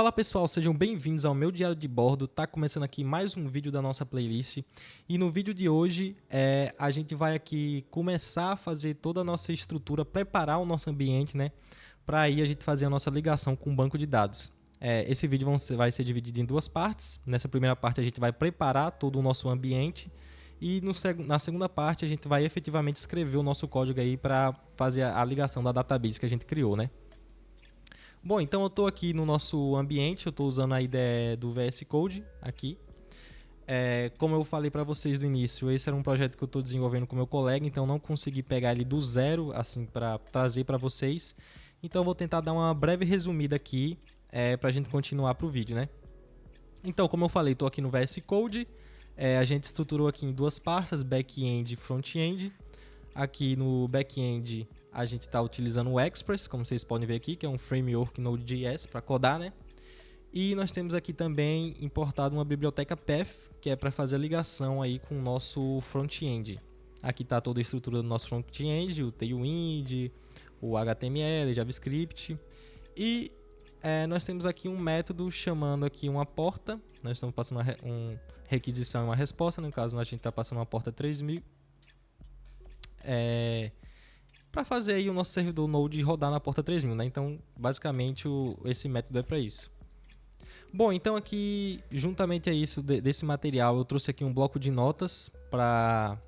Fala pessoal, sejam bem-vindos ao meu diário de bordo. Tá começando aqui mais um vídeo da nossa playlist e no vídeo de hoje a gente vai aqui começar a fazer toda a nossa estrutura, preparar o nosso ambiente, né, para aí a gente fazer a nossa ligação com o banco de dados. Esse vídeo vai ser dividido em duas partes. Nessa primeira parte a gente vai preparar todo o nosso ambiente e na segunda parte a gente vai efetivamente escrever o nosso código aí para fazer a ligação da database que a gente criou, né? Bom, então eu estou aqui no nosso ambiente, eu estou usando a IDE do VS Code aqui. Como eu falei para vocês no início, esse era um projeto que eu estou desenvolvendo com meu colega, então não consegui pegar ele do zero assim para trazer para vocês. Então eu vou tentar dar uma breve resumida aqui para a gente continuar para o vídeo, né? Então, como eu falei, estou aqui no VS Code. A gente estruturou aqui em duas pastas, back-end e front-end. Aqui no back-end a gente está utilizando o Express, como vocês podem ver aqui, que é um framework Node.js para codar, né? E nós temos aqui também importado uma biblioteca Path, que é para fazer a ligação aí com o nosso front-end. Aqui está toda a estrutura do nosso front-end, o Tailwind, o HTML, JavaScript. E nós temos aqui um método chamando aqui uma porta. Nós estamos passando uma requisição e uma resposta. No caso, a gente está passando uma porta 3000. Para fazer aí o nosso servidor Node rodar na porta 3000, né? Então, basicamente, esse método é para isso. Bom, então aqui, juntamente a isso, desse material, eu trouxe aqui um bloco de notas para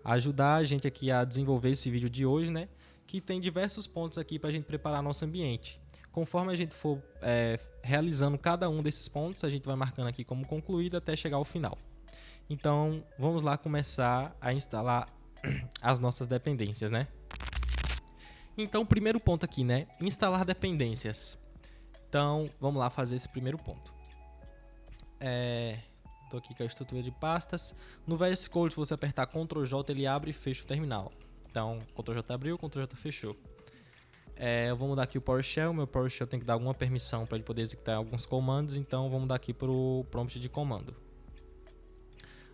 ajudar a gente aqui a desenvolver esse vídeo de hoje, né? Que tem diversos pontos aqui para a gente preparar nosso ambiente. Conforme a gente for realizando cada um desses pontos, a gente vai marcando aqui como concluído até chegar ao final. Então, vamos lá começar a instalar as nossas dependências, né? Então, o primeiro ponto aqui, né? Instalar dependências. Então, vamos lá fazer esse primeiro ponto. Estou aqui com a estrutura de pastas. No VS Code, se você apertar Ctrl J, ele abre e fecha o terminal. Então, Ctrl J abriu, Ctrl J fechou. Eu vou mudar aqui o PowerShell. Meu PowerShell tem que dar alguma permissão para ele poder executar alguns comandos. Então, vou mudar aqui para o prompt de comando.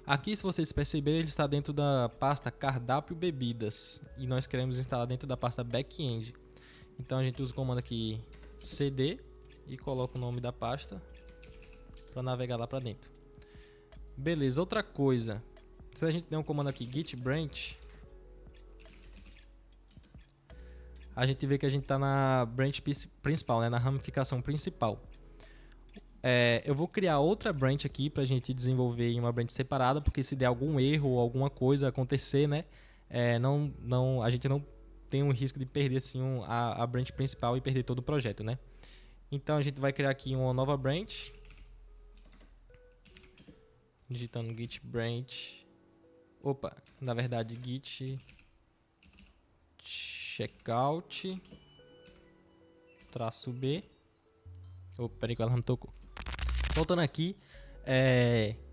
Aqui, se vocês perceberem, ele está dentro da pasta cardápio bebidas e nós queremos instalar dentro da pasta backend. Então a gente usa o comando aqui cd e coloca o nome da pasta para navegar lá para dentro. Beleza, outra coisa, se a gente der um comando aqui git branch, a gente vê que a gente está na branch principal, né, na ramificação principal. Eu vou criar outra branch aqui para a gente desenvolver em uma branch separada, porque se der algum erro ou alguma coisa acontecer, né, a gente não tem um risco de perder assim, a branch principal e perder todo o projeto, né? Então a gente vai criar aqui uma nova branch, digitando git branch, na verdade git checkout -b. Peraí que ela não tocou. Voltando aqui,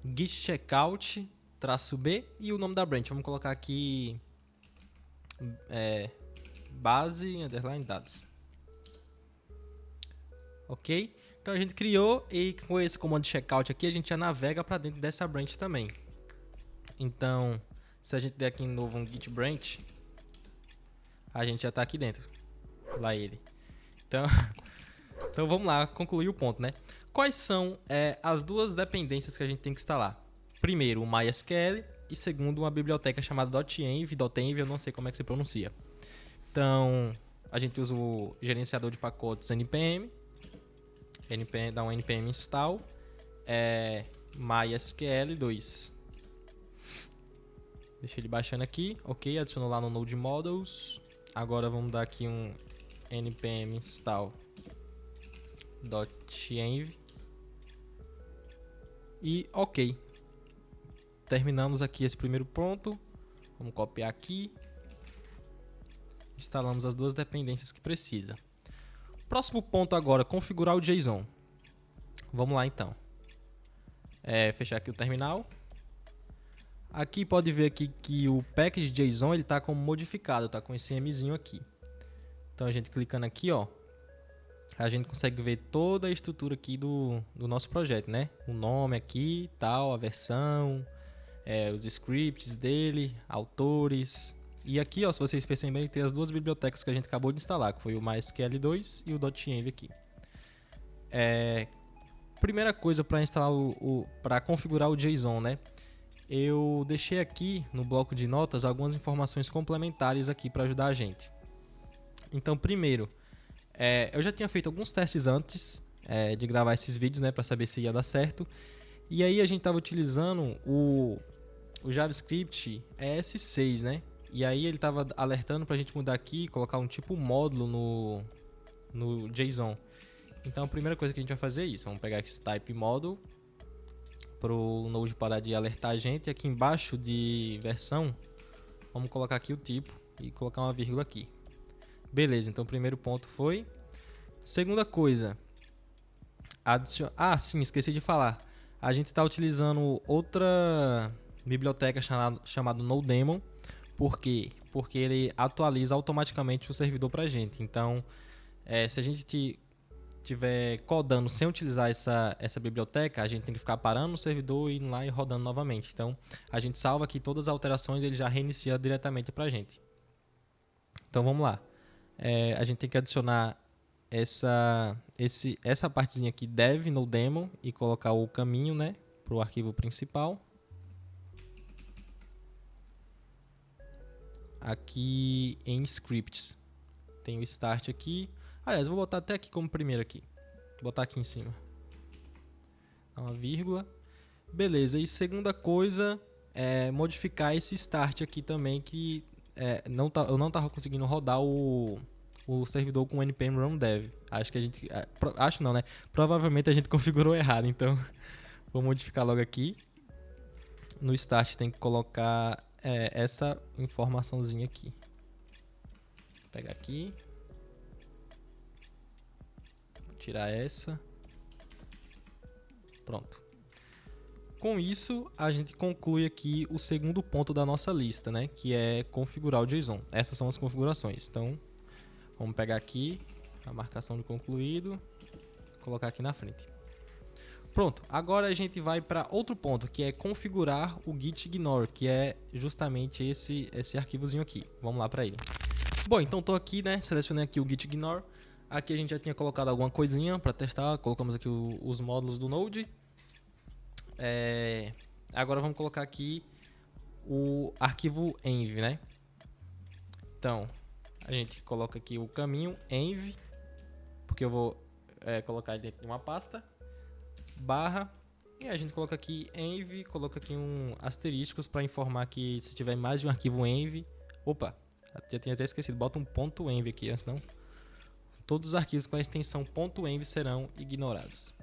git checkout -b e o nome da branch. Vamos colocar aqui base underline dados. Ok? Então a gente criou e com esse comando de checkout aqui a gente já navega para dentro dessa branch também. Então, se a gente der aqui de novo um git branch, a gente já está aqui dentro. Lá ele. Então vamos lá concluir o ponto, né? Quais são as duas dependências que a gente tem que instalar? Primeiro, o MySQL e segundo, uma biblioteca chamada .env, eu não sei como é que se pronuncia. Então, a gente usa o gerenciador de pacotes npm, dá um npm install, MySQL 2. Deixa ele baixando aqui, ok, adicionou lá no Node Models. Agora vamos dar aqui um npm install .env e ok, terminamos aqui esse primeiro ponto. Vamos copiar aqui, instalamos as duas dependências que precisa. Próximo ponto agora, configurar o JSON. Vamos lá então, fechar aqui o terminal. Aqui pode ver aqui que o package JSON ele está como modificado, tá com esse mzinho aqui. Então a gente clicando aqui, ó, a gente consegue ver toda a estrutura aqui do nosso projeto, né? O nome aqui, tal, a versão, os scripts dele, autores. E aqui, ó, se vocês perceberem, tem as duas bibliotecas que a gente acabou de instalar, que foi o MySQL 2 e o .env aqui. Primeira coisa para instalar para configurar o JSON, né? Eu deixei aqui no bloco de notas algumas informações complementares aqui para ajudar a gente. Então, primeiro, eu já tinha feito alguns testes antes de gravar esses vídeos, né, para saber se ia dar certo. E aí a gente estava utilizando o JavaScript ES6, né? E aí ele estava alertando para a gente mudar aqui e colocar um tipo módulo no JSON. Então a primeira coisa que a gente vai fazer é isso. Vamos pegar esse type module para o Node parar de alertar a gente. E aqui embaixo de versão, vamos colocar aqui o tipo e colocar uma vírgula aqui. Beleza, então o primeiro ponto foi. Segunda coisa, sim, esqueci de falar. A gente está utilizando outra biblioteca chamada NodeDemon. Por quê? Porque ele atualiza automaticamente o servidor para a gente. Então, se a gente estiver codando sem utilizar essa biblioteca, a gente tem que ficar parando no servidor, indo lá e rodando novamente. Então, a gente salva aqui todas as alterações e ele já reinicia diretamente para a gente. Então, vamos lá. A gente tem que adicionar essa partezinha aqui, dev no demo, e colocar o caminho, né, para o arquivo principal. Aqui em scripts tem o start aqui. Aliás, vou botar até aqui como primeiro aqui. Vou botar aqui em cima. Dá uma vírgula. Beleza, e segunda coisa é modificar esse start aqui também, que eu não estava conseguindo rodar o servidor com npm run dev. Acho que a gente... acho não, né? Provavelmente a gente configurou errado, então vou modificar logo aqui. No start tem que colocar essa informaçãozinha aqui. Vou pegar aqui. Vou tirar essa. Pronto. Com isso, a gente conclui aqui o segundo ponto da nossa lista, né? Que é configurar o JSON. Essas são as configurações. Então, vamos pegar aqui a marcação de concluído, colocar aqui na frente. Pronto, agora a gente vai para outro ponto, que é configurar o git ignore, que é justamente esse arquivozinho aqui. Vamos lá para ele. Bom, então estou aqui, né? Selecionei aqui o git ignore. Aqui a gente já tinha colocado alguma coisinha para testar. Colocamos aqui os módulos do Node. Agora vamos colocar aqui o arquivo env, né? Então, a gente coloca aqui o caminho env, porque eu vou colocar dentro de uma pasta, barra, e a gente coloca aqui env, coloca aqui um asteriscos para informar que se tiver mais de um arquivo env, opa, já tinha até esquecido, bota um ponto env aqui, senão todos os arquivos com a extensão .env serão ignorados.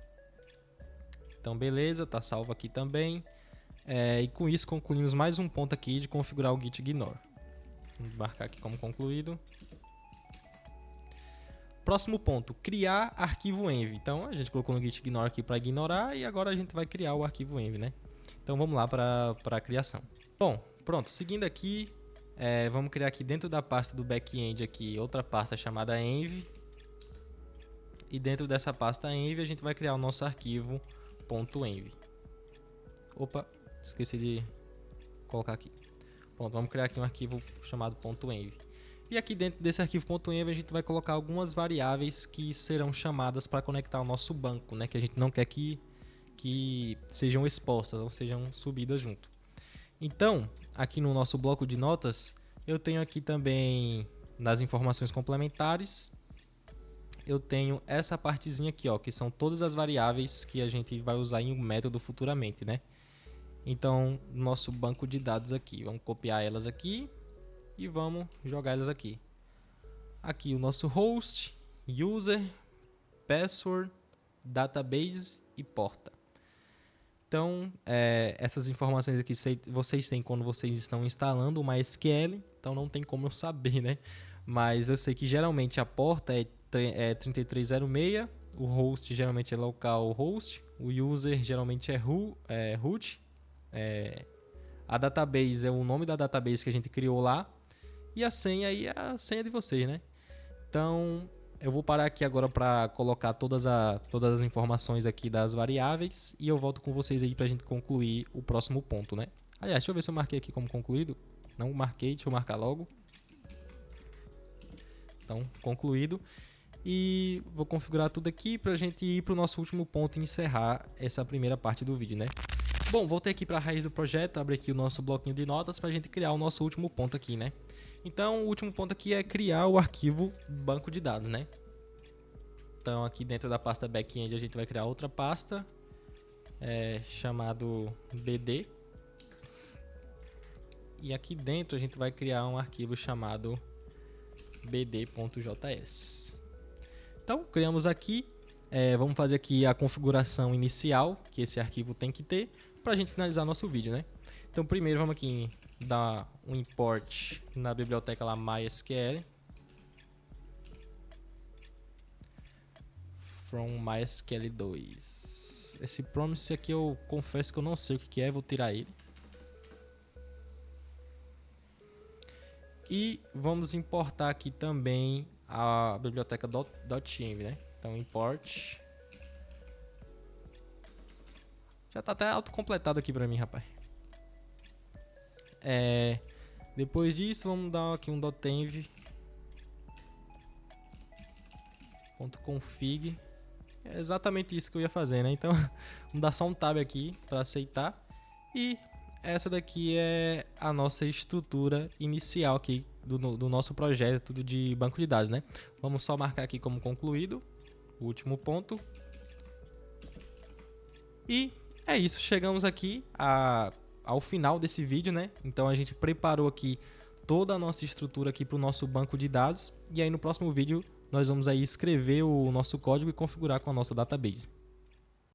Então beleza, tá salvo aqui também. E com isso concluímos mais um ponto aqui de configurar o git ignore. Vamos marcar aqui como concluído. Próximo ponto, criar arquivo env. Então a gente colocou no git ignore aqui para ignorar e agora a gente vai criar o arquivo env, né? Então vamos lá para a criação. Bom, pronto, seguindo aqui, vamos criar aqui dentro da pasta do back-end aqui outra pasta chamada env. E dentro dessa pasta env a gente vai criar o nosso arquivo .env. Opa, esqueci de colocar aqui. Pronto, vamos criar aqui um arquivo chamado .env. E aqui dentro desse arquivo .env a gente vai colocar algumas variáveis que serão chamadas para conectar o nosso banco, né? Que a gente não quer que sejam expostas ou sejam subidas junto. Então, aqui no nosso bloco de notas, eu tenho aqui também nas informações complementares, eu tenho essa partezinha aqui, ó, que são todas as variáveis que a gente vai usar em um método futuramente, né? Então, nosso banco de dados aqui, vamos copiar elas aqui e vamos jogar elas aqui. Aqui o nosso host, user, password, database e porta. Então, essas informações aqui vocês têm quando vocês estão instalando o MySQL, então não tem como eu saber, né? Mas eu sei que geralmente a porta é 3306, o host geralmente é localhost, o user geralmente é root, a database é o nome da database que a gente criou lá, e a senha aí é a senha de vocês, né? Então, eu vou parar aqui agora para colocar todas as informações aqui das variáveis e eu volto com vocês aí para a gente concluir o próximo ponto, né? Aliás, deixa eu ver se eu marquei aqui como concluído. Não marquei, deixa eu marcar logo. Então, concluído. E vou configurar tudo aqui para a gente ir para o nosso último ponto e encerrar essa primeira parte do vídeo, né? Bom, voltei aqui para a raiz do projeto, abri aqui o nosso bloquinho de notas para a gente criar o nosso último ponto aqui, né? Então, o último ponto aqui é criar o arquivo banco de dados, né? Então, aqui dentro da pasta backend a gente vai criar outra pasta, chamado BD. E aqui dentro a gente vai criar um arquivo chamado bd.js. Então, criamos aqui, vamos fazer aqui a configuração inicial que esse arquivo tem que ter para a gente finalizar nosso vídeo, né? Então, primeiro vamos aqui dar um import na biblioteca lá MySQL from MySQL 2. Esse promise aqui eu confesso que eu não sei o que é, vou tirar ele. E vamos importar aqui também a biblioteca .env, né? Então import. Já está até autocompletado aqui para mim, rapaz. Depois disso, vamos dar aqui um .env .config. É exatamente isso que eu ia fazer, né? Então, vamos dar só um tab aqui para aceitar. E essa daqui é a nossa estrutura inicial aqui do nosso projeto de banco de dados, né? Vamos só marcar aqui como concluído o último ponto. E é isso, chegamos aqui ao final desse vídeo, né? Então a gente preparou aqui toda a nossa estrutura aqui para o nosso banco de dados. E aí no próximo vídeo nós vamos aí escrever o nosso código e configurar com a nossa database.